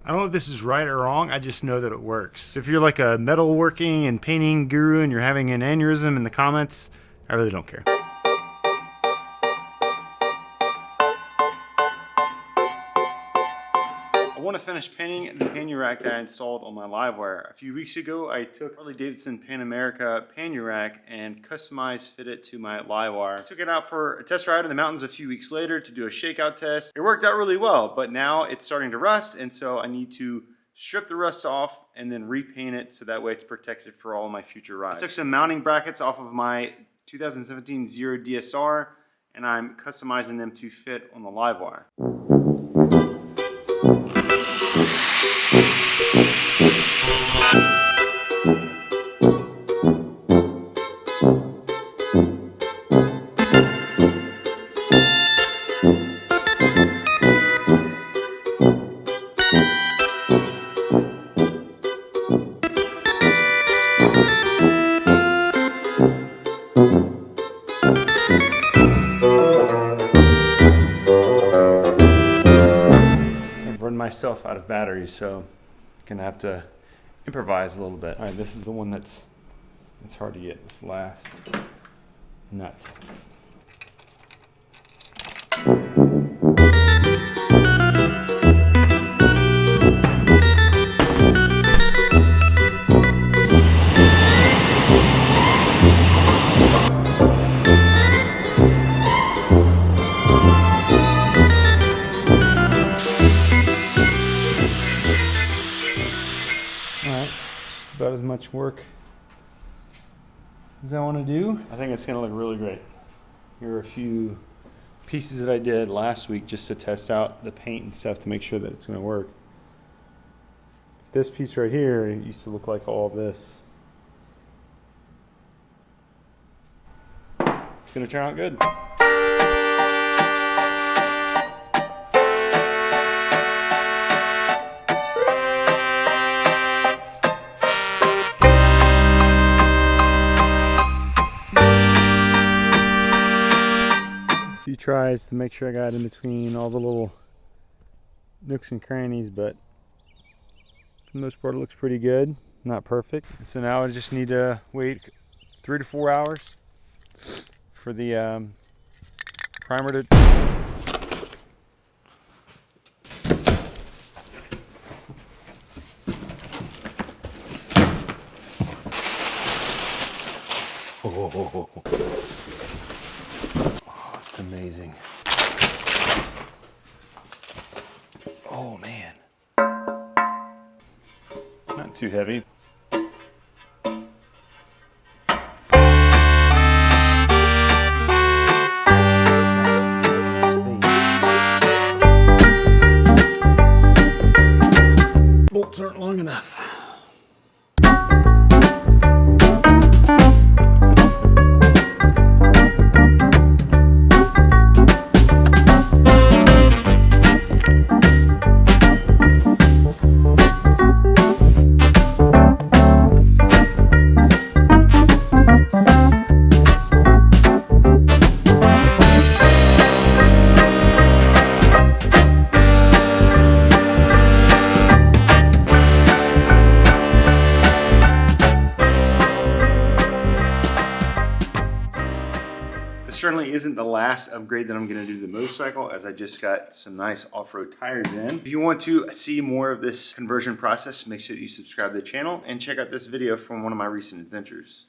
I don't know if this is right or wrong, I just know that it works. If you're like a metalworking and painting guru and you're having an aneurysm in the comments, I really don't care. I want to finish painting the pannier rack that I installed on my LiveWire. A few weeks ago, I took Harley-Davidson Pan America pannier rack and customized fit it to my LiveWire. I took it out for a test ride in the mountains a few weeks later to do a shakeout test. It worked out really well, but now it's starting to rust, and so I need to strip the rust off and then repaint it so that way it's protected for all of my future rides. I took some mounting brackets off of my 2017 Zero DSR, and I'm customizing them to fit on the LiveWire. Myself out of batteries, so I'm gonna have to improvise a little bit. All right, this is the one that's hard to get, this last nut. About as much work as I want to do. I think it's going to look really great. Here are a few pieces that I did last week just to test out the paint and stuff to make sure that it's going to work. This piece right here used to look like all of this. It's going to turn out good. Tries to make sure I got in between all the little nooks and crannies, but for the most part it looks pretty good. Not perfect. And so now I just need to wait 3 to 4 hours for the primer to It's amazing. Oh man. Not too heavy. Bolts aren't long enough. Certainly isn't the last upgrade that I'm going to do to the motorcycle, as I just got some nice off-road tires in. If you want to see more of this conversion process, make sure that you subscribe to the channel and check out this video from one of my recent adventures.